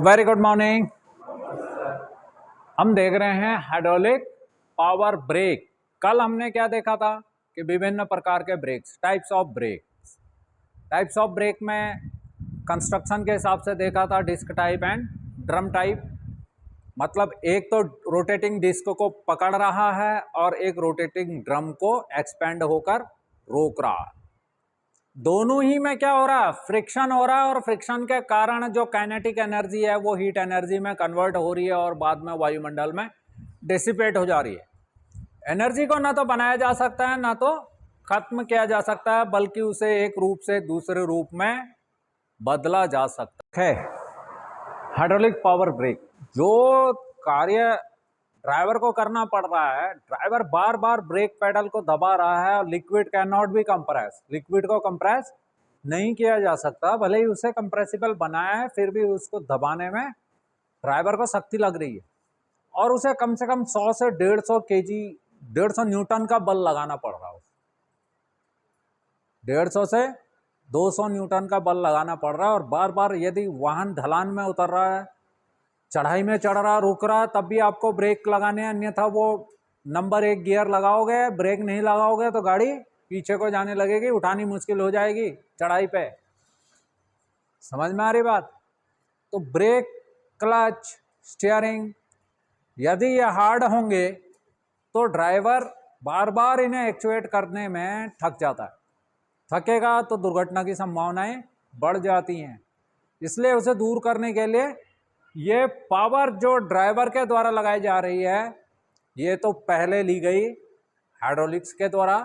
Very good morning. हम देख रहे हैं हाइड्रोलिक पावर ब्रेक। कल हमने क्या देखा था कि विभिन्न प्रकार के ब्रेक्स, टाइप्स ऑफ ब्रेक में कंस्ट्रक्शन के हिसाब से देखा था disc type and drum type. मतलब एक तो रोटेटिंग डिस्क को पकड़ रहा है और एक रोटेटिंग ड्रम को एक्सपेंड होकर रोक रहा है। दोनों ही में क्या हो रहा है, फ्रिक्शन हो रहा है, और फ्रिक्शन के कारण जो काइनेटिक एनर्जी है वो हीट एनर्जी में कन्वर्ट हो रही है और बाद में वायुमंडल में डिसिपेट हो जा रही है। एनर्जी को ना तो बनाया जा सकता है ना तो खत्म किया जा सकता है, बल्कि उसे एक रूप से दूसरे रूप में बदला जा सकता है। हाइड्रोलिक पावर ब्रेक जो कार्य ड्राइवर को करना पड़ रहा है, ड्राइवर बार बार ब्रेक पेडल को दबा रहा है और liquid can not be compress, liquid को कंप्रेस नहीं किया जा सकता, भले ही उसे कंप्रेसिबल बनाया है फिर भी उसको दबाने में ड्राइवर को शक्ति लग रही है और उसे कम से कम 100 से 150 केजी 150 न्यूटन का बल लगाना पड़ रहा है। 150 से 200 न्यूटन का बल लगाना पड़ रहा है और बार बार यदि वाहन ढलान में उतर रहा है, चढ़ाई में चढ़ रहा, रुक रहा, तब भी आपको ब्रेक लगाने, अन्यथा वो नंबर 1 गियर लगाओगे, ब्रेक नहीं लगाओगे तो गाड़ी पीछे को जाने लगेगी, उठानी मुश्किल हो जाएगी चढ़ाई पे। समझ में आ रही बात? तो ब्रेक, क्लच, स्टीयरिंग यदि ये हार्ड होंगे तो ड्राइवर बार बार इन्हें एक्चुएट करने में थक जाता है। थकेगा तो दुर्घटना की संभावनाएं बढ़ जाती हैं। इसलिए उसे दूर करने के लिए ये पावर जो ड्राइवर के द्वारा लगाई जा रही है, ये तो पहले ली गई हाइड्रोलिक्स के द्वारा,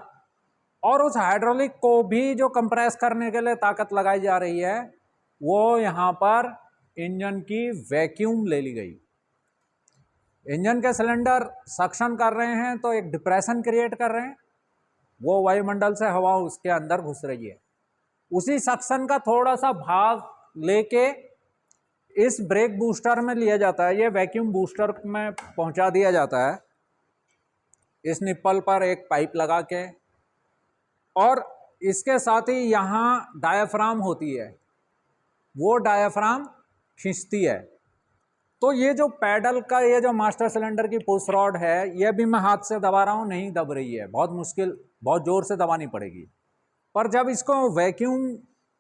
और उस हाइड्रोलिक को भी जो कंप्रेस करने के लिए ताकत लगाई जा रही है वो यहाँ पर इंजन की वैक्यूम ले ली गई। इंजन के सिलेंडर सक्शन कर रहे हैं तो एक डिप्रेशन क्रिएट कर रहे हैं, वो वायुमंडल से हवा उसके अंदर घुस रही है। उसी सक्शन का थोड़ा सा भाग लेके इस ब्रेक बूस्टर में लिया जाता है, ये वैक्यूम बूस्टर में पहुंचा दिया जाता है इस निप्पल पर एक पाइप लगा के, और इसके साथ ही यहाँ डायाफ्राम होती है, वो डायाफ्राम खींचती है। तो ये जो पैडल का ये जो मास्टर सिलेंडर की पुश रॉड है, ये भी मैं हाथ से दबा रहा हूँ, नहीं दब रही है, बहुत मुश्किल, बहुत ज़ोर से दबानी पड़ेगी। पर जब इसको वैक्यूम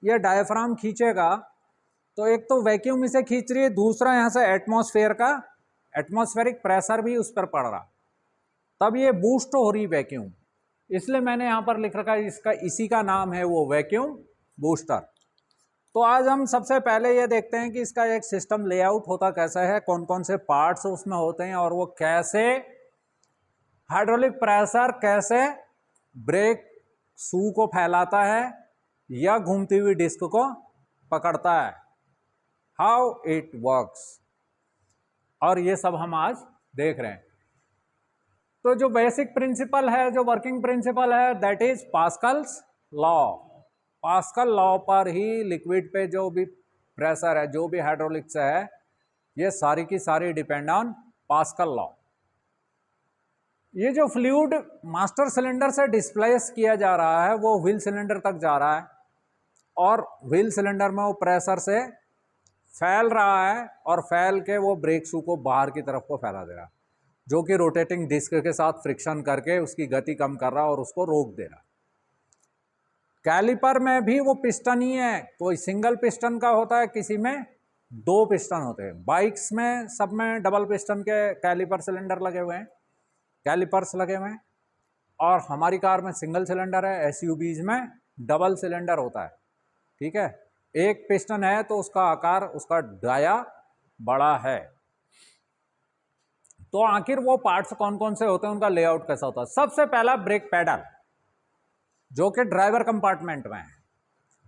ये डायाफ्राम खींचेगा तो एक तो वैक्यूम इसे खींच रही है, दूसरा यहाँ से एटमॉस्फेरिक प्रेशर भी उस पर पड़ रहा, तब ये बूस्ट हो रही वैक्यूम। इसलिए मैंने यहाँ पर लिख रखा है इसका, इसी का नाम है वो वैक्यूम बूस्टर। तो आज हम सबसे पहले ये देखते हैं कि इसका एक सिस्टम लेआउट होता कैसा है, कौन कौन से पार्ट्स उसमें होते हैं और वो कैसे हाइड्रोलिक प्रेशर कैसे ब्रेक शू को फैलाता है या घूमती हुई डिस्क को पकड़ता है, हाउ इट वर्क्स, और ये सब हम आज देख रहे हैं। तो जो बेसिक प्रिंसिपल है, जो वर्किंग प्रिंसिपल है, that is Pascal's law. Pascal law पर ही लिक्विड पे जो भी प्रेशर है, जो भी हाइड्रोलिक्स है, ये सारी की सारी डिपेंड ऑन पास्कल लॉ। ये जो फ्लूइड मास्टर सिलेंडर से डिस्प्लेस किया जा रहा है वो व्हील सिलेंडर तक जा रहा है और व्हील सिलेंडर में वो प्रेशर से फैल रहा है और फैल के वो ब्रेक शू को बाहर की तरफ को फैला दे रहा है, जो कि रोटेटिंग डिस्क के साथ फ्रिक्शन करके उसकी गति कम कर रहा है और उसको रोक दे रहा है। कैलिपर में भी वो पिस्टन ही है, कोई सिंगल पिस्टन का होता है, किसी में 2 पिस्टन होते हैं। बाइक्स में सब में डबल पिस्टन के कैलिपर सिलेंडर लगे हुए हैं, कैलिपर्स लगे हुए हैं, और हमारी कार में सिंगल सिलेंडर है, एसयूवीज में डबल सिलेंडर होता है। ठीक है, एक पिस्टन है तो उसका आकार, उसका डाया बड़ा है। तो आखिर वो पार्ट्स कौन कौन से होते हैं, उनका लेआउट कैसा होता है। सबसे पहला ब्रेक पैडल, जो कि ड्राइवर कंपार्टमेंट में है।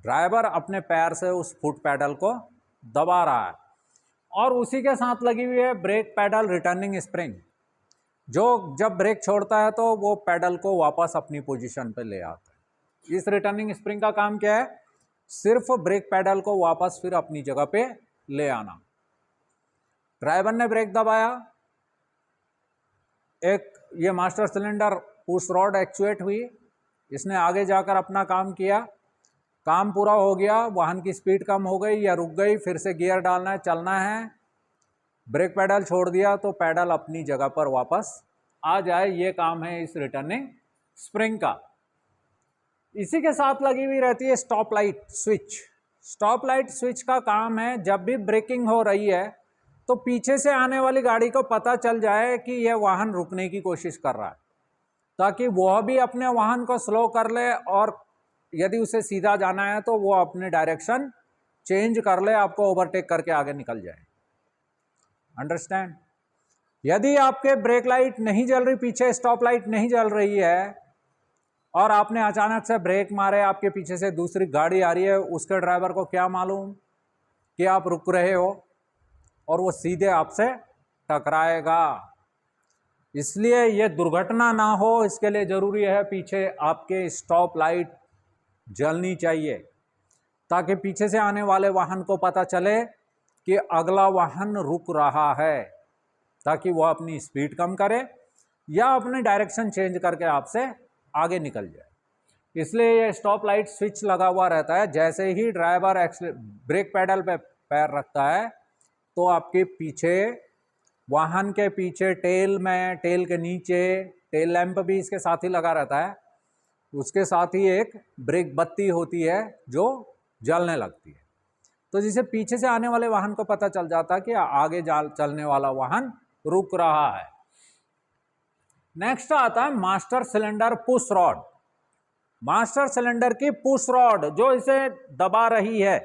ड्राइवर अपने पैर से उस फुट पैडल को दबा रहा है और उसी के साथ लगी हुई है ब्रेक पैडल रिटर्निंग स्प्रिंग, जो जब ब्रेक छोड़ता है तो वो पैडल को वापस अपनी पोजीशन पे ले आता है। इस रिटर्निंग स्प्रिंग का काम क्या है, सिर्फ ब्रेक पैडल को वापस फिर अपनी जगह पे ले आना। ड्राइवर ने ब्रेक दबाया, एक ये master cylinder push rod actuate हुई, इसने आगे जाकर अपना काम किया, काम पूरा हो गया, वाहन की स्पीड कम हो गई या रुक गई, फिर से गियर डालना है, चलना है, ब्रेक पैडल छोड़ दिया तो पैडल अपनी जगह पर वापस आ जाए। ये काम है इस रिटर्निंग स्प्रिंग का। इसी के साथ लगी हुई रहती है stop light switch. Stop light switch का काम है जब भी ब्रेकिंग हो रही है तो पीछे से आने वाली गाड़ी को पता चल जाए कि यह वाहन रुकने की कोशिश कर रहा है, ताकि वह भी अपने वाहन को स्लो कर ले, और यदि उसे सीधा जाना है तो वो अपने डायरेक्शन चेंज कर ले, आपको ओवरटेक करके आगे निकल जाए। अंडरस्टैंड? यदि आपके ब्रेक लाइट नहीं जल रही, पीछे स्टॉप लाइट नहीं जल रही है और आपने अचानक से ब्रेक मारे, आपके पीछे से दूसरी गाड़ी आ रही है, उसके ड्राइवर को क्या मालूम कि आप रुक रहे हो और वो सीधे आपसे टकराएगा। इसलिए ये दुर्घटना ना हो, इसके लिए जरूरी है पीछे आपके स्टॉप लाइट जलनी चाहिए, ताकि पीछे से आने वाले वाहन को पता चले कि अगला वाहन रुक रहा है, ताकि वह अपनी स्पीड कम करे या अपनी डायरेक्शन चेंज करके आपसे आगे निकल जाए। इसलिए ये स्टॉप लाइट स्विच लगा हुआ रहता है। जैसे ही ड्राइवर ब्रेक पैडल पे पैर रखता है तो आपके पीछे, वाहन के पीछे, टेल में, टेल के नीचे, टेल लैंप भी इसके साथ ही लगा रहता है, उसके साथ ही एक ब्रेक बत्ती होती है जो जलने लगती है। तो जिसे पीछे से आने वाले वाहन को पता चल जाता है कि आगे चलने वाला वाहन रुक रहा है। नेक्स्ट आता है master cylinder push rod. Master cylinder की पुश रॉड जो इसे दबा रही है,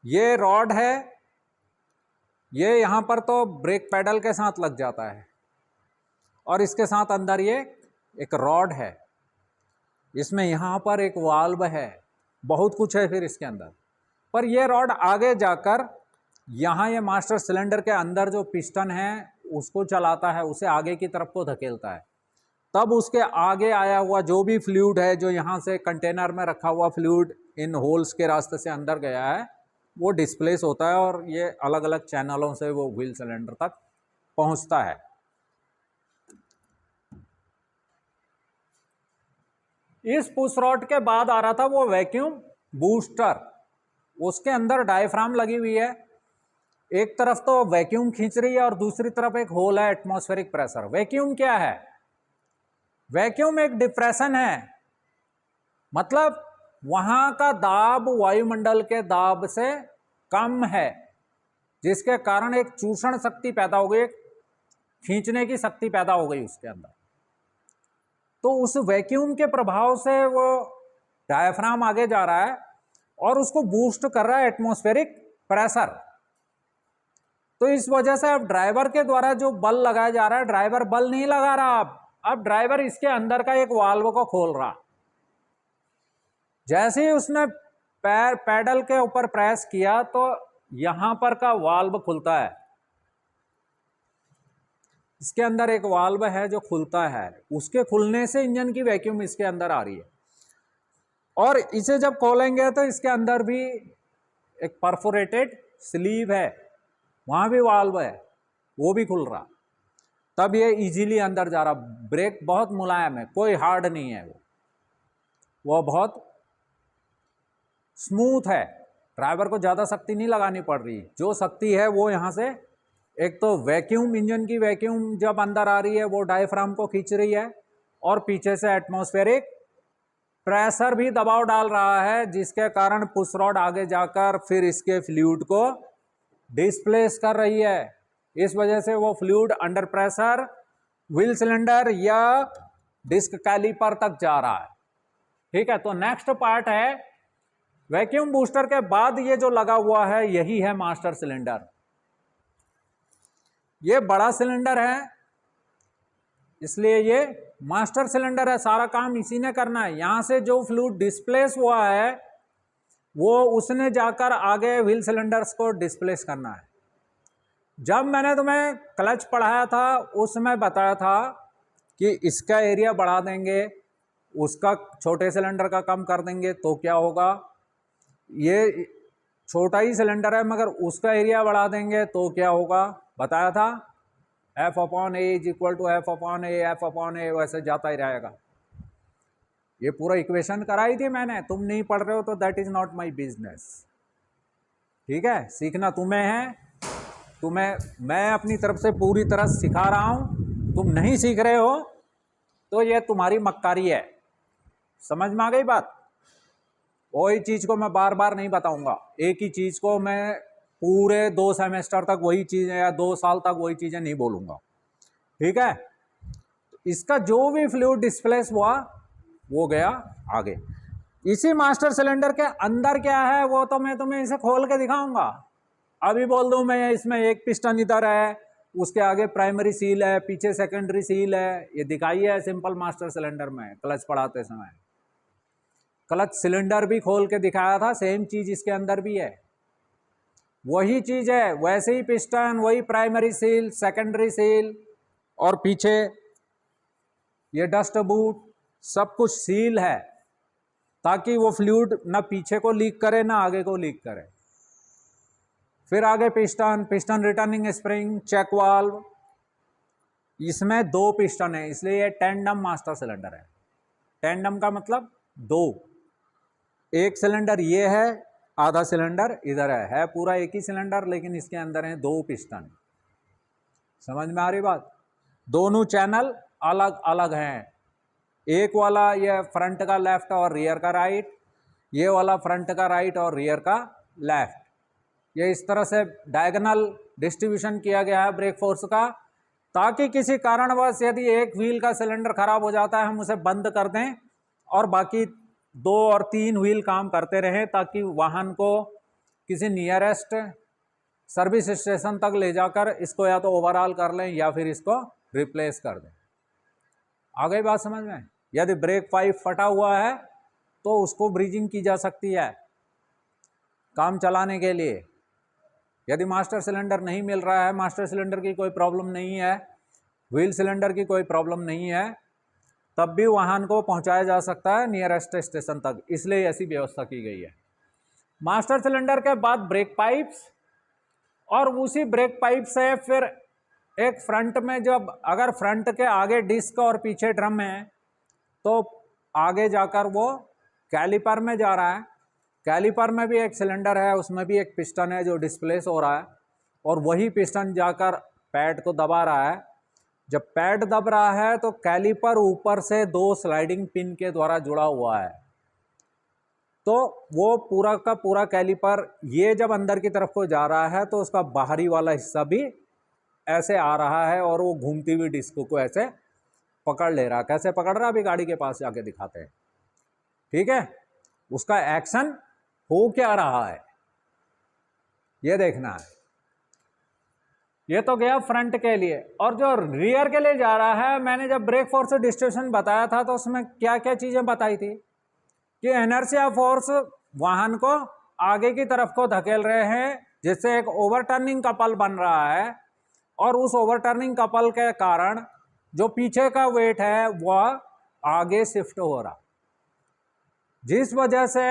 ये रॉड है, ये यहां पर तो ब्रेक पैडल के साथ लग जाता है और इसके साथ अंदर ये एक रॉड है, इसमें यहां पर एक वाल्व है, बहुत कुछ है फिर इसके अंदर। पर ये रॉड आगे जाकर यहाँ ये मास्टर सिलेंडर के अंदर जो पिस्टन है उसको चलाता है, उसे आगे की तरफ को धकेलता है। तब उसके आगे आया हुआ जो भी फ्लूइड है, जो यहाँ से कंटेनर में रखा हुआ फ्लूइड इन होल्स के रास्ते से अंदर गया है, वो डिस्प्लेस होता है और ये अलग अलग चैनलों से वो व्हील सिलेंडर तक पहुँचता है। इस पुश रॉड के बाद आ रहा था वो वैक्यूम बूस्टर। उसके अंदर डायफ्राम लगी हुई है, एक तरफ तो वैक्यूम खींच रही है और दूसरी तरफ एक होल है एटमॉस्फेरिक प्रेशर। वैक्यूम क्या है? वैक्यूम एक डिप्रेशन है, मतलब वहां का दाब वायुमंडल के दाब से कम है, जिसके कारण एक चूषण शक्ति पैदा हो गई, खींचने की शक्ति पैदा हो गई उसके अंदर। तो उस वैक्यूम के प्रभाव से वो डायफ्राम आगे जा रहा है और उसको बूस्ट कर रहा है एटमॉस्फेरिक प्रेशर। तो इस वजह से अब ड्राइवर के द्वारा जो बल लगाया जा रहा है, ड्राइवर बल नहीं लगा रहा, अब ड्राइवर इसके अंदर का एक वाल्व को खोल रहा। जैसे ही उसने पैडल के ऊपर प्रेस किया तो यहां पर का वाल्व खुलता है, इसके अंदर एक वाल्व है जो खुलता है, उसके खुलने से इंजन की वैक्यूम इसके अंदर आ रही है। और इसे जब खोलेंगे तो इसके अंदर भी एक परफोरेटेड स्लीव है, वहां भी वाल्व है, वो भी खुल रहा, तब ये इजीली अंदर जा रहा। ब्रेक बहुत मुलायम है, कोई हार्ड नहीं है, वो बहुत स्मूथ है, ड्राइवर को ज़्यादा शक्ति नहीं लगानी पड़ रही। जो शक्ति है वो यहाँ से, एक तो वैक्यूम, इंजन की वैक्यूम जब अंदर आ रही है वो डायफ्राम को खींच रही है, और पीछे से एटमॉस्फेरिक प्रेशर भी दबाव डाल रहा है, जिसके कारण पुश रॉड आगे जाकर फिर इसके फ्लूइड को डिस्प्लेस कर रही है। इस वजह से वो fluid under pressure wheel cylinder या डिस्क कैलिपर तक जा रहा है। ठीक है, तो नेक्स्ट पार्ट है वैक्यूम बूस्टर के बाद ये जो लगा हुआ है यही है मास्टर सिलेंडर। ये बड़ा सिलेंडर है इसलिए ये मास्टर सिलेंडर है, सारा काम इसी ने करना है। यहां से जो फ्लूइड डिस्प्लेस हुआ है वो उसने जाकर आगे व्हील सिलेंडर्स को डिस्प्लेस करना है। जब मैंने तुम्हें क्लच पढ़ाया था उसमें बताया था कि इसका एरिया बढ़ा देंगे, उसका छोटे सिलेंडर का कम कर देंगे तो क्या होगा, ये छोटा ही सिलेंडर है मगर उसका एरिया बढ़ा देंगे तो क्या होगा, बताया था। F/A is equal to F/A, F/A वैसे जाता ही रहेगा। ये पूरा इक्वेशन कराई थी मैंने, तुम नहीं पढ़ रहे हो तो that is not my business. ठीक है, सीखना तुम्हें है, मैं अपनी तरफ से पूरी तरह सिखा रहा हूं, तुम नहीं सीख रहे हो तो ये तुम्हारी मक्कारी है। समझ में आ गई बात? वही चीज को मैं बार बार नहीं बताऊंगा, एक ही चीज को मैं पूरे 2 सेमेस्टर तक वही चीजें या 2 साल तक वही चीजें नहीं बोलूंगा। ठीक है, इसका जो भी फ्लूइड डिस्प्लेस हुआ वो गया आगे। इसी मास्टर सिलेंडर के अंदर क्या है वो तो मैं तुम्हें इसे खोल के दिखाऊंगा। अभी बोल दूं मैं इसमें एक पिस्टन इधर है, उसके आगे प्राइमरी सील है, पीछे सेकेंडरी सील है, ये दिखाई है सिंपल मास्टर सिलेंडर में क्लच पढ़ाते समय। क्लच सिलेंडर भी खोल के दिखाया था, सेम चीज इसके अंदर भी है, वही चीज है, वैसे ही पिस्टन, वही प्राइमरी सील, सेकेंडरी सील, और पीछे ये डस्ट बूट, सब कुछ सील है ताकि वो फ्लूइड ना पीछे को लीक करे ना आगे को लीक करे। फिर आगे piston returning spring, check valve, इसमें 2 पिस्टन है इसलिए ये टेंडम मास्टर सिलेंडर है। टेंडम का मतलब 2, एक सिलेंडर ये है, आधा सिलेंडर इधर है पूरा एक ही सिलेंडर लेकिन इसके अंदर है 2 पिस्टन। समझ में आ रही बात? दोनों चैनल अलग अलग हैं, एक वाला ये फ्रंट का लेफ्ट और रियर का राइट, ये वाला फ्रंट का राइट और रियर का लेफ्ट। ये इस तरह से डायगोनल डिस्ट्रीब्यूशन किया गया है ब्रेक फोर्स का, ताकि किसी कारणवश यदि एक व्हील का सिलेंडर खराब हो जाता है हम उसे बंद कर दें और बाकी 2 और 3 व्हील काम करते रहें, ताकि वाहन को किसी नियरेस्ट सर्विस स्टेशन तक ले जाकर इसको या तो ओवरऑल कर लें या फिर इसको रिप्लेस कर दें। आ गई बात समझ में? यदि ब्रेक पाइप फटा हुआ है तो उसको ब्रीजिंग की जा सकती है काम चलाने के लिए। यदि मास्टर सिलेंडर नहीं मिल रहा है, मास्टर सिलेंडर की कोई प्रॉब्लम नहीं है, व्हील सिलेंडर की कोई प्रॉब्लम नहीं है, तब भी वाहन को पहुंचाया जा सकता है नियरेस्ट स्टेशन तक, इसलिए ऐसी व्यवस्था की गई है। मास्टर सिलेंडर के बाद ब्रेक पाइप्स, और उसी ब्रेक पाइप से फिर एक फ्रंट में, जब अगर फ्रंट के आगे डिस्क और पीछे ड्रम है तो आगे जाकर वो कैलिपर में जा रहा है। कैलिपर में भी एक सिलेंडर है, उसमें भी एक पिस्टन है जो डिस्प्लेस हो रहा है, और वही पिस्टन जाकर पैड को दबा रहा है। जब पैड दब रहा है तो कैलिपर ऊपर से 2 स्लाइडिंग पिन के द्वारा जुड़ा हुआ है, तो वो पूरा का पूरा कैलिपर ये जब अंदर की तरफ को जा रहा है तो उसका बाहरी वाला हिस्सा भी ऐसे आ रहा है और वो घूमती हुई डिस्क को ऐसे पकड़ ले रहा है। कैसे पकड़ रहा है अभी गाड़ी के पास जाके दिखाते हैं। ठीक है, उसका एक्शन हो क्या रहा है ये देखना है। ये तो गया फ्रंट के लिए, और जो रियर के लिए जा रहा है, मैंने जब ब्रेक फोर्स डिस्ट्रीब्यूशन बताया था तो उसमें क्या क्या चीजें बताई थी कि इनर्शिया फोर्स वाहन को आगे की तरफ को धकेल रहे हैं, जिससे एक ओवरटर्निंग कपल बन रहा है, और उस ओवरटर्निंग कपल के कारण जो पीछे का वेट है वह आगे शिफ्ट हो रहा, जिस वजह से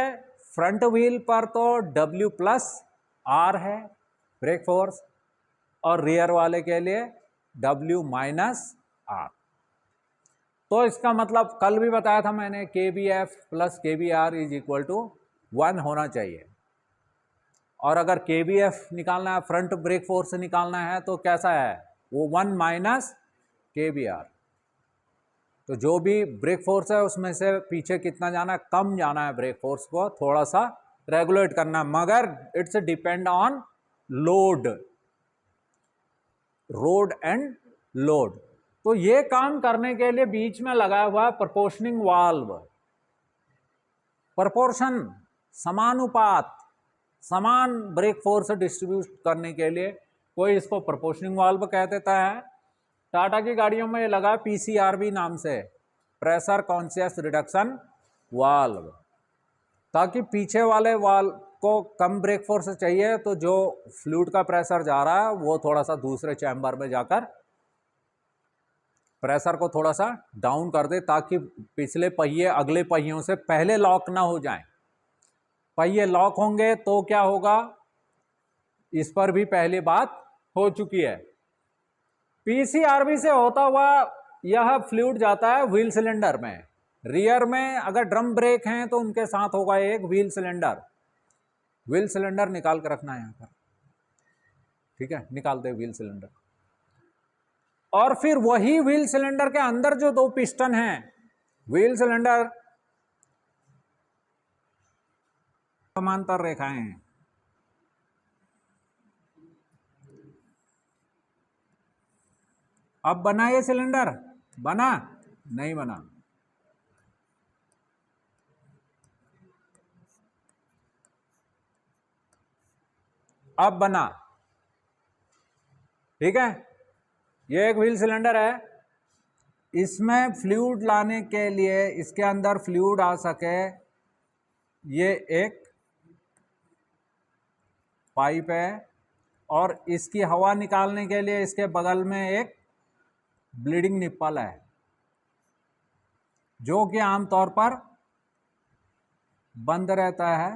फ्रंट व्हील पर तो W+R है ब्रेक फोर्स, और रियर वाले के लिए W-R। तो इसका मतलब कल भी बताया था मैंने, KBF + KBR = 1 होना चाहिए। और अगर KBF निकालना है, फ्रंट ब्रेक फोर्स निकालना है, तो कैसा है वो 1 - KBR। तो जो भी ब्रेक फोर्स है उसमें से पीछे कितना जाना है, कम जाना है, ब्रेक फोर्स को थोड़ा सा रेगुलेट करना, मगर it's depend on road and load. तो ये काम करने के लिए बीच में लगाया हुआ है प्रोपोर्शनिंग वाल्व। प्रोपोर्शन, समानुपात, समान ब्रेक फोर्स डिस्ट्रीब्यूट करने के लिए कोई इसको प्रोपोर्शनिंग वाल्व कह देता है। टाटा की गाड़ियों में ये लगा PCRV नाम से, प्रेशर कॉन्शियस रिडक्शन वाल्व, ताकि पीछे वाले वाल्व को कम ब्रेक फोर्स चाहिए तो जो फ्लूइड का प्रेशर जा रहा है वो थोड़ा सा दूसरे चैम्बर में जाकर प्रेशर को थोड़ा सा डाउन कर दे, ताकि पिछले पहिए अगले पहियों से पहले लॉक ना हो जाएं। पहिए लॉक होंगे तो क्या होगा, इस पर भी पहले बात हो चुकी है। PCRV से होता हुआ यह फ्लूइड जाता है व्हील सिलेंडर में, रियर में अगर ड्रम ब्रेक हैं तो उनके साथ होगा एक व्हील सिलेंडर। व्हील सिलेंडर निकाल कर रखना है यहाँ पर, ठीक है, निकाल दे व्हील सिलेंडर। और फिर वही व्हील सिलेंडर के अंदर जो दो पिस्टन हैं, व्हील सिलेंडर समांतर रेखाएं हैं। अब बना ये सिलेंडर? बना? नहीं बना। अब बना, ठीक है। ये एक व्हील सिलेंडर है, इसमें फ्लूइड लाने के लिए, इसके अंदर फ्लूइड आ सके, ये एक पाइप है, और इसकी हवा निकालने के लिए इसके बगल में एक ब्लीडिंग निप्पल है, जो कि आमतौर पर बंद रहता है।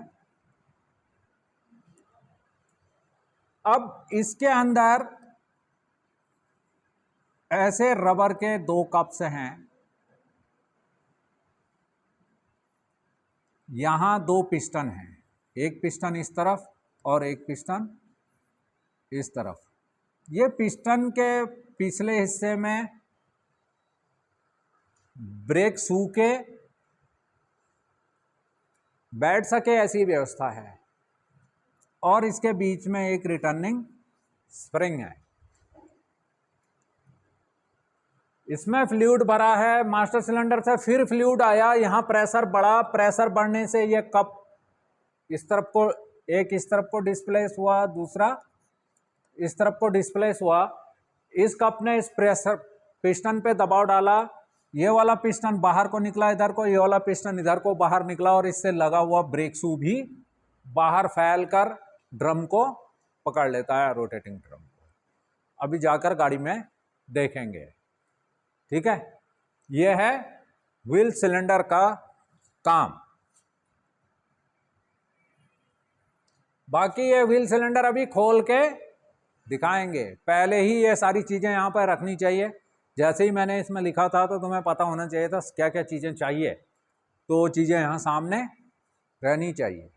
अब इसके अंदर ऐसे रबर के दो कप्स हैं, यहां दो पिस्टन हैं, एक पिस्टन इस तरफ और एक पिस्टन इस तरफ। ये पिस्टन के पिछले हिस्से में ब्रेक शू के बैठ सके ऐसी व्यवस्था है, और इसके बीच में एक रिटर्निंग स्प्रिंग है। इसमें फ्लूइड भरा है मास्टर सिलेंडर से, फिर फ्लूइड आया, यहां प्रेशर बढ़ा, प्रेशर बढ़ने से ये कप इस तरफ को, एक इस तरफ को डिस्प्लेस हुआ, दूसरा इस तरफ को डिस्प्लेस हुआ। इस कप ने इस प्रेशर पिस्टन पे दबाव डाला, ये वाला पिस्टन बाहर को निकला इधर को, ये वाला पिस्टन इधर को बाहर निकला, और इससे लगा हुआ ब्रेक शू भी बाहर फैल कर ड्रम को पकड़ लेता है, रोटेटिंग ड्रम को। अभी जाकर गाड़ी में देखेंगे, ठीक है। यह है व्हील सिलेंडर का काम। बाकी ये व्हील सिलेंडर अभी खोल के दिखाएंगे, पहले ही ये सारी चीजें यहां पर रखनी चाहिए। जैसे ही मैंने इसमें लिखा था तो तुम्हें पता होना चाहिए था क्या क्या चीजें चाहिए, तो वो चीजें यहां सामने रहनी चाहिए,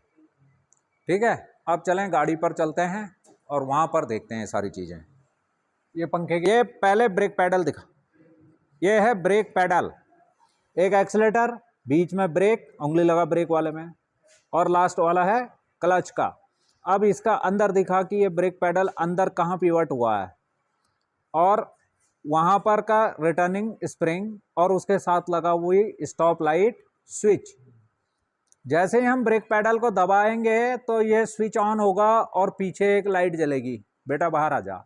ठीक है। अब चलें गाड़ी पर चलते हैं और वहां पर देखते हैं सारी चीजें। ये पंखे के, ये पहले ब्रेक पैडल दिखा, ये है ब्रेक पैडल, एक एक्सीलेटर, बीच में ब्रेक, उंगली लगा ब्रेक वाले में, और लास्ट वाला है क्लच का। अब इसका अंदर दिखा कि ये ब्रेक पैडल अंदर कहाँ पिवट हुआ है, और वहाँ पर का रिटर्निंग स्प्रिंग, और उसके साथ लगा हुई स्टॉप लाइट स्विच। जैसे ही हम ब्रेक पैडल को दबाएंगे तो ये स्विच ऑन होगा और पीछे एक लाइट जलेगी। बेटा बाहर आ जा,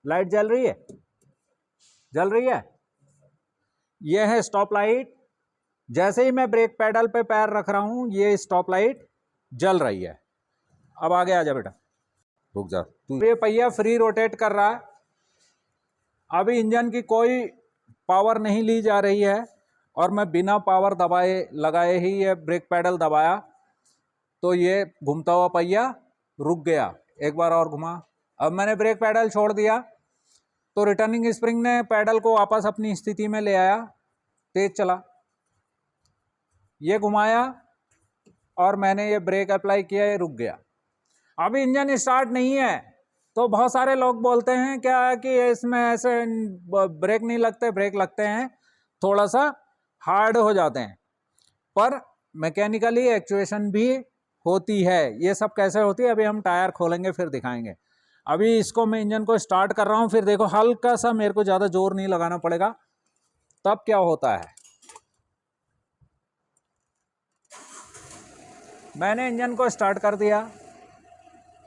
लाइट जल रही है, जल रही है, ये है स्टॉप लाइट। जैसे ही मैं ब्रेक पैडल पे पैर रख रहा हूं, ये स्टॉप लाइट जल रही है। अब आगे आ जा बेटा, रुक जा तू। ये पहिया फ्री रोटेट कर रहा है, अभी इंजन की कोई पावर नहीं ली जा रही है, और मैं बिना पावर दबाए लगाए ही ये ब्रेक पैडल दबाया तो ये घूमता हुआ पहिया रुक गया। एक बार और घुमा, अब मैंने ब्रेक पैडल छोड़ दिया तो रिटर्निंग स्प्रिंग ने पैडल को वापस अपनी स्थिति में ले आया, तेज चला, ये घुमाया और मैंने ये ब्रेक अप्लाई किया, ये रुक गया। अभी इंजन स्टार्ट नहीं है, तो बहुत सारे लोग बोलते हैं क्या कि इसमें ऐसे ब्रेक नहीं लगते, ब्रेक लगते हैं, थोड़ा सा हार्ड हो जाते हैं, पर मैकेनिकली एक्चुएशन भी होती है। ये सब कैसे होती है अभी हम टायर खोलेंगे फिर दिखाएंगे। अभी इसको मैं इंजन को स्टार्ट कर रहा हूं, फिर देखो हल्का सा, मेरे को ज़्यादा जोर नहीं लगाना पड़ेगा, तब क्या होता है। मैंने इंजन को स्टार्ट कर दिया।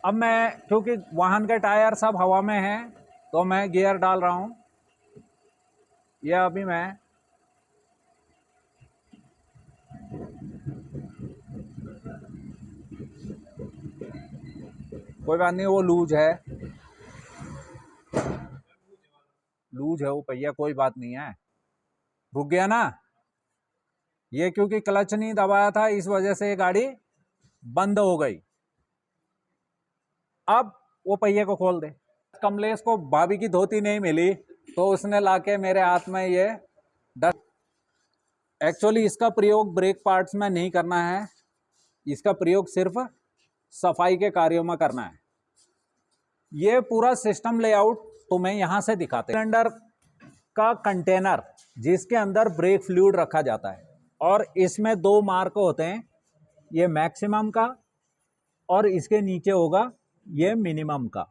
अब मैं, क्योंकि वाहन के टायर सब हवा में हैं, तो मैं गियर डाल रहा हूं। यह अभी मैं कोई बात नहीं, वो लूज है, लूज है वो पहिया, कोई बात नहीं है। रुक गया ना, ये क्योंकि क्लच नहीं दबाया था इस वजह से ये गाड़ी बंद हो गई। अब वो पहिए को खोल दे। कमलेश को भाभी की धोती नहीं मिली तो उसने लाके मेरे हाथ में ये एक्चुअली इसका प्रयोग ब्रेक पार्ट्स में नहीं करना है, इसका प्रयोग सिर्फ सफाई के कार्यों में करना है। ये पूरा सिस्टम लेआउट तुम्हें यहाँ से दिखाते हैं। सिलेंडर का कंटेनर जिसके अंदर ब्रेक फ्लूइड रखा जाता है, और इसमें दो मार्क होते हैं, ये मैक्सिमम का और इसके नीचे होगा ये मिनिमम का।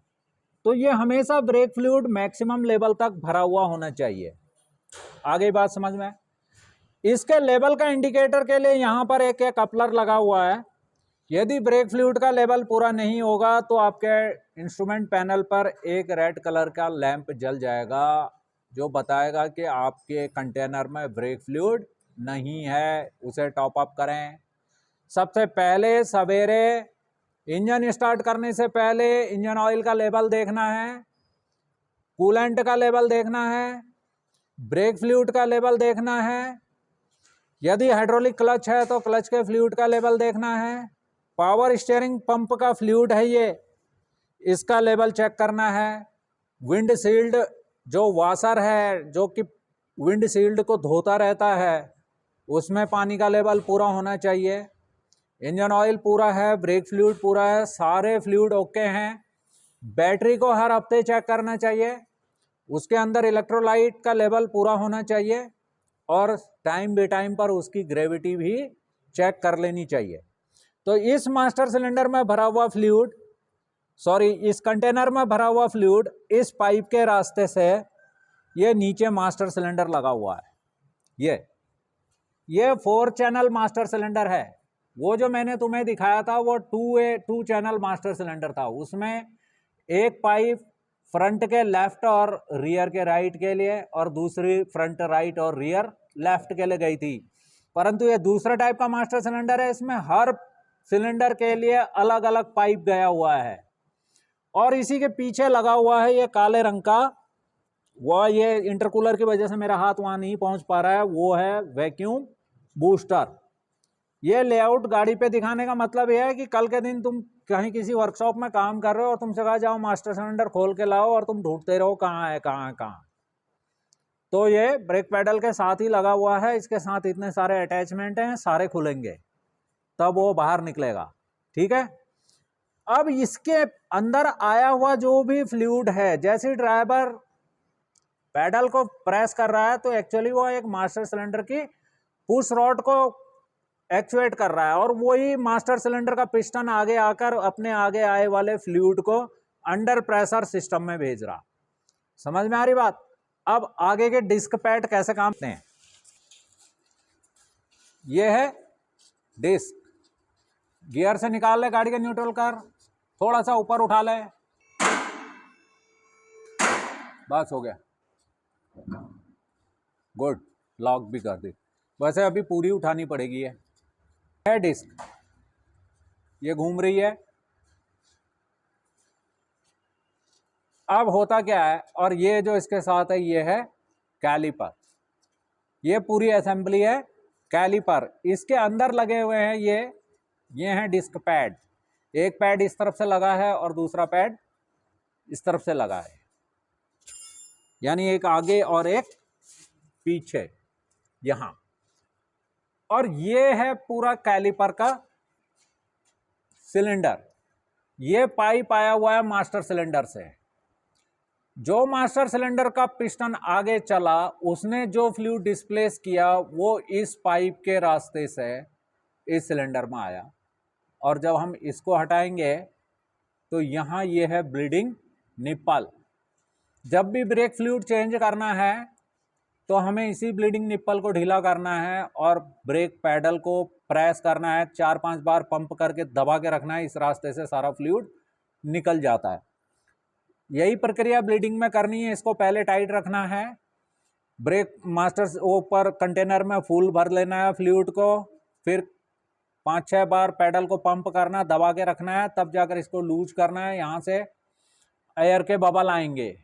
तो ये हमेशा ब्रेक फ्लूइड मैक्सिमम लेवल तक भरा हुआ होना चाहिए। आगे बात समझ में। इसके लेवल का इंडिकेटर के लिए यहाँ पर एक कपलर लगा हुआ है। यदि ब्रेक फ्लूइड का लेवल पूरा नहीं होगा तो आपके इंस्ट्रूमेंट पैनल पर एक रेड कलर का लैंप जल जाएगा जो बताएगा कि आपके कंटेनर में ब्रेक फ्लूइड नहीं है, उसे टॉप अप करें। सबसे पहले सवेरे इंजन स्टार्ट करने से पहले इंजन ऑयल का लेवल देखना है, कूलेंट का लेवल देखना है, ब्रेक फ्लूइड का लेवल देखना है। यदि हाइड्रोलिक क्लच है तो क्लच के फ्लूइड का लेवल देखना है। पावर स्टीयरिंग पंप का फ्लूइड है ये, इसका लेवल चेक करना है। विंड शील्ड जो वाशर है जो कि विंड शील्ड को धोता रहता है, उसमें पानी का लेवल पूरा होना चाहिए। इंजन ऑयल पूरा है, ब्रेक फ्लूइड पूरा है, सारे फ्लूइड ओके हैं। बैटरी को हर हफ्ते चेक करना चाहिए, उसके अंदर इलेक्ट्रोलाइट का लेवल पूरा होना चाहिए, और टाइम बे टाइम पर उसकी ग्रेविटी भी चेक कर लेनी चाहिए। तो इस मास्टर सिलेंडर में भरा हुआ फ्लूइड, इस कंटेनर में भरा हुआ फ्लूइड इस पाइप के रास्ते से ये नीचे मास्टर सिलेंडर लगा हुआ है। ये 4 चैनल मास्टर सिलेंडर है। वो जो मैंने तुम्हें दिखाया था वो 2 चैनल मास्टर सिलेंडर था। उसमें एक पाइप फ्रंट के लेफ्ट और रियर के राइट के लिए और दूसरी फ्रंट राइट और रियर लेफ्ट के लिए गई थी। परंतु ये दूसरा टाइप का मास्टर सिलेंडर है, इसमें हर सिलेंडर के लिए अलग अलग पाइप गया हुआ है। और इसी के पीछे लगा हुआ है ये काले रंग का, वो ये इंटरकूलर की वजह से मेरा हाथ वहां नहीं पहुंच पा रहा है, वो है वैक्यूम बूस्टर। ये लेआउट गाड़ी पे दिखाने का मतलब यह है कि कल के दिन तुम कहीं किसी वर्कशॉप में काम कर रहे हो और तुमसे कहा जाओ मास्टर सिलेंडर खोल के लाओ, और तुम ढूंढते रहो कहाँ है कहाँ है कहाँ। तो ये ब्रेक पैडल के साथ ही लगा हुआ है, इसके साथ इतने सारे अटैचमेंट हैं, सारे खुलेंगे तब वो बाहर निकलेगा। ठीक है। अब इसके अंदर आया हुआ जो भी फ्लूइड है, जैसे ड्राइवर पैडल को प्रेस कर रहा है तो एक्चुअली वो एक मास्टर सिलेंडर की पुश रॉड को एक्चुएट कर रहा है, और वही मास्टर सिलेंडर का पिस्टन आगे आकर अपने आगे आए वाले फ्लूइड को अंडर प्रेशर सिस्टम में भेज रहा। समझ में आ रही बात। अब आगे के डिस्क पैड कैसे काम करते हैं। ये है डिस्क, गियर से निकाल ले, गाड़ी का न्यूट्रल कर, थोड़ा सा ऊपर उठा ले, बस हो गया, गुड। लॉक भी कर दी। वैसे अभी पूरी उठानी पड़ेगी। है डिस्क, ये घूम रही है। अब होता क्या है, और ये जो इसके साथ है ये है कैलिपर। ये पूरी असेंबली है कैलिपर। इसके अंदर लगे हुए हैं ये हैं डिस्क पैड। एक पैड इस तरफ से लगा है और दूसरा पैड इस तरफ से लगा है, यानी एक आगे और एक पीछे यहां। और ये है पूरा कैलिपर का सिलेंडर। ये पाइप आया हुआ है मास्टर सिलेंडर से। जो मास्टर सिलेंडर का पिस्टन आगे चला, उसने जो फ्लूइड डिस्प्लेस किया वो इस पाइप के रास्ते से इस सिलेंडर में आया। और जब हम इसको हटाएंगे तो यहाँ ये है ब्लीडिंग निप्पल। जब भी ब्रेक फ्लूइड चेंज करना है तो हमें इसी ब्लीडिंग निप्पल को ढीला करना है और ब्रेक पैडल को प्रेस करना है, 4-5 बार पंप करके दबा के रखना है। इस रास्ते से सारा फ्लूइड निकल जाता है। यही प्रक्रिया ब्लीडिंग में करनी है। इसको पहले टाइट रखना है, ब्रेक मास्टर ऊपर कंटेनर में फुल भर लेना है फ्लूइड को, फिर 5-6 बार पैडल को पंप करना, दबा के रखना है, तब जाकर इसको लूज करना है। यहाँ से एयर के बबल आएंगे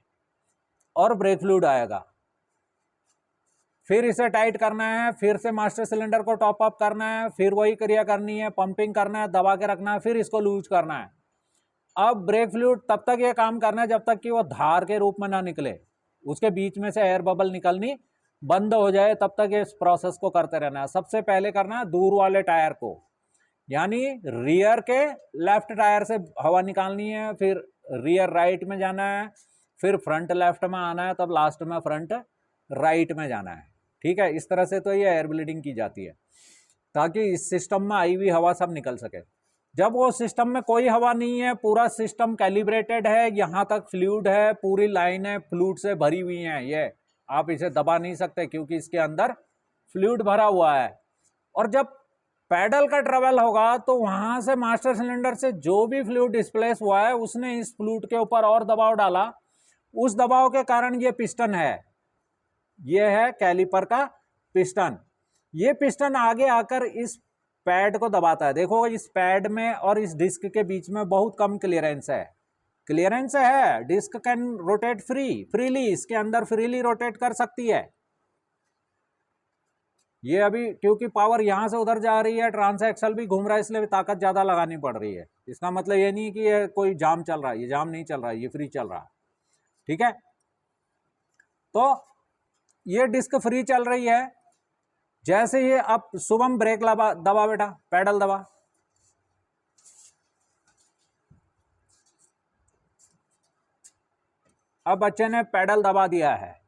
और ब्रेक फ्लूइड आएगा। फिर इसे टाइट करना है, फिर से मास्टर सिलेंडर को टॉप अप करना है, फिर वही क्रिया करनी है, पंपिंग करना है, दबा के रखना है, फिर इसको लूज करना है। अब ब्रेक फ्लूइड तब तक ये काम करना है जब तक कि वो धार के रूप में ना निकले, उसके बीच में से एयर बबल निकलनी बंद हो जाए तब तक इस प्रोसेस को करते रहना है। सबसे पहले करना है दूर वाले टायर को, यानी रियर के लेफ्ट टायर से हवा निकालनी है, फिर रियर राइट में जाना है, फिर फ्रंट लेफ्ट में आना है, तब लास्ट में फ्रंट राइट में जाना है। ठीक है, इस तरह से तो ये एयर ब्लीडिंग की जाती है, ताकि इस सिस्टम में आई हुई हवा सब निकल सके। जब वो सिस्टम में कोई हवा नहीं है, पूरा सिस्टम कैलिब्रेटेड है, यहाँ तक फ्लूइड है, पूरी लाइनें फ्लूइड से भरी हुई हैं, ये आप इसे दबा नहीं सकते क्योंकि इसके अंदर फ्लूइड भरा हुआ है। और जब पैडल का ट्रेवल होगा तो वहां से मास्टर सिलेंडर से जो भी फ्लूइड डिस्प्लेस हुआ है उसने इस फ्लूइड के ऊपर और दबाव डाला, उस दबाव के कारण ये पिस्टन है, ये है कैलिपर का पिस्टन। ये पिस्टन आगे आकर इस पैड को दबाता है। देखो इस पैड में और इस डिस्क के बीच में बहुत कम क्लियरेंस है, डिस्क कैन रोटेट फ्रीली, इसके अंदर फ्रीली रोटेट कर सकती है। ये अभी क्योंकि पावर यहां से उधर जा रही है, ट्रांस एक्सल भी घूम रहा है, इसलिए ताकत ज्यादा लगानी पड़ रही है। इसका मतलब ये नहीं कि ये कोई जाम चल रहा है, ये जाम नहीं चल रहा है, ये फ्री चल रहा है। ठीक है, तो ये डिस्क फ्री चल रही है। जैसे ये अब शुभम ब्रेक दबा बेटा, पैडल दबा, अब बच्चे ने पैडल दबा दिया है।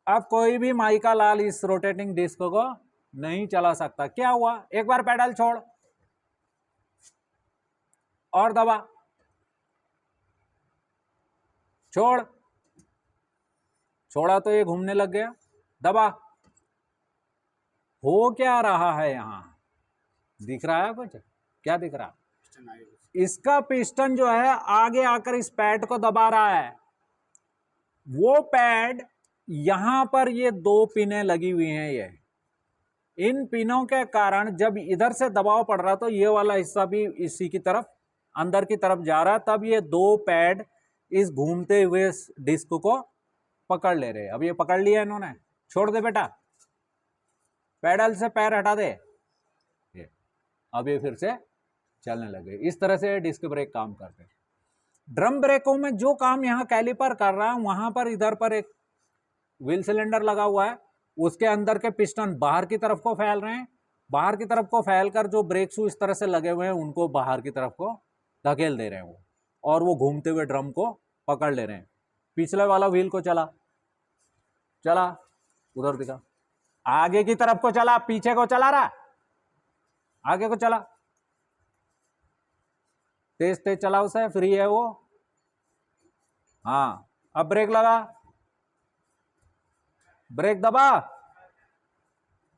अब कोई भी माइका लाल इस रोटेटिंग डिस्क को नहीं चला सकता। क्या हुआ, एक बार पैडल छोड़ और दबा, छोड़ा तो ये घूमने लग गया, दबा। हो क्या रहा है यहां, दिख रहा है कुछ? क्या दिख रहा? इसका पिस्टन जो है आगे आकर इस पैड को दबा रहा है। वो पैड यहां पर ये दो पिनें लगी हुई हैं, ये इन पिनों के कारण जब इधर से दबाव पड़ रहा तो ये वाला हिस्सा भी इसी की तरफ अंदर की तरफ जा रहा, तब ये दो पैड इस घूमते हुए डिस्क को पकड़ ले रहे। अब ये पकड़ लिया इन्होंने, छोड़ दे बेटा, पैडल से पैर हटा दे, ये अब ये फिर से चलने लगे। इस तरह से डिस्क ब्रेक काम करते हैं। ड्रम ब्रेकों में जो काम यहाँ कैलिपर कर रहा है, वहां पर इधर पर एक व्हील सिलेंडर लगा हुआ है, उसके अंदर के पिस्टन बाहर की तरफ को फैल रहे हैं, बाहर की तरफ को फैल कर जो ब्रेक शू इस तरह से लगे हुए हैं उनको बाहर की तरफ को धकेल दे रहे हैं वो, और वो घूमते हुए ड्रम को पकड़ ले रहे हैं। पिछले वाला व्हील को चला उधर दिखा, आगे की तरफ को चला, पीछे को चला रहा, आगे को चला, तेज तेज चला, उसे फ्री है वो। हाँ, अब ब्रेक लगा, ब्रेक दबा,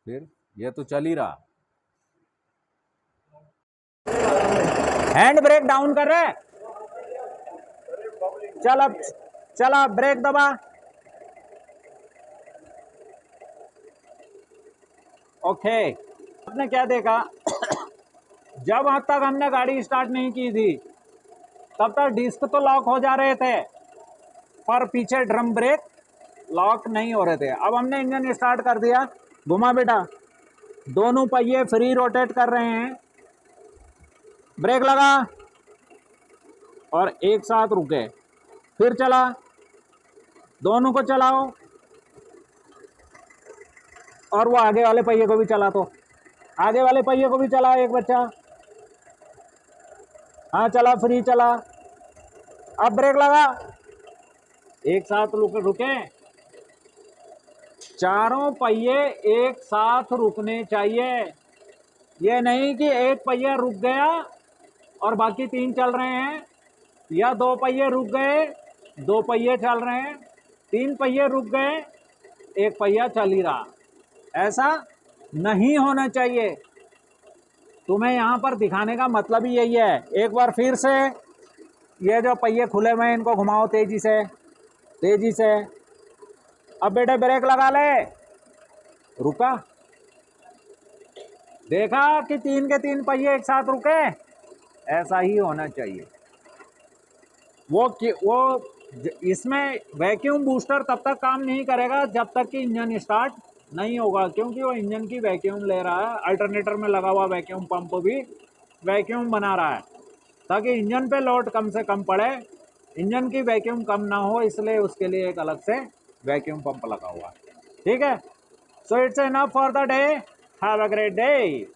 फिर ये तो चल ही रहा। हैंड ब्रेक डाउन कर रहे, चल अब चला, ब्रेक दबा, ओके। आपने क्या देखा, जब हद तक हमने गाड़ी स्टार्ट नहीं की थी तब तक डिस्क तो लॉक हो जा रहे थे, पर पीछे ड्रम ब्रेक लॉक नहीं हो रहे थे। अब हमने इंजन स्टार्ट कर दिया, घुमा बेटा, दोनों पहिए फ्री रोटेट कर रहे हैं, ब्रेक लगा और एक साथ रुके, फिर चला, दोनों को चलाओ और वो आगे वाले पहिए को भी चला, तो आगे वाले पहिए को भी चला एक बच्चा, हाँ चला, फ्री चला, अब ब्रेक लगा, एक साथ रुके, चारों पहिए एक साथ रुकने चाहिए। ये नहीं कि एक पहिया रुक गया और बाकी तीन चल रहे हैं, या दो पहिए रुक गए, दो पहिए चल रहे हैं, तीन पहिए रुक गए, एक पहिया चल ही रहा। ऐसा नहीं होना चाहिए। तुम्हें यहाँ पर दिखाने का मतलब ही यही है। एक बार फिर से ये जो पहिए खुले हुए हैं इनको घुमाओ तेजी से, तेजी से। अब बेटे ब्रेक लगा ले, रुका, देखा कि तीन के तीन पहिए एक साथ रुके, ऐसा ही होना चाहिए। वो इसमें वैक्यूम बूस्टर तब तक काम नहीं करेगा जब तक कि इंजन स्टार्ट नहीं होगा, क्योंकि वो इंजन की वैक्यूम ले रहा है। अल्टरनेटर में लगा हुआ वैक्यूम पंप भी वैक्यूम बना रहा है, ताकि इंजन पे लोड कम से कम पड़े, इंजन की वैक्यूम कम ना हो, इसलिए उसके लिए एक अलग से वैक्यूम पंप लगा हुआ है। ठीक है, so it's enough for the day, have a great day.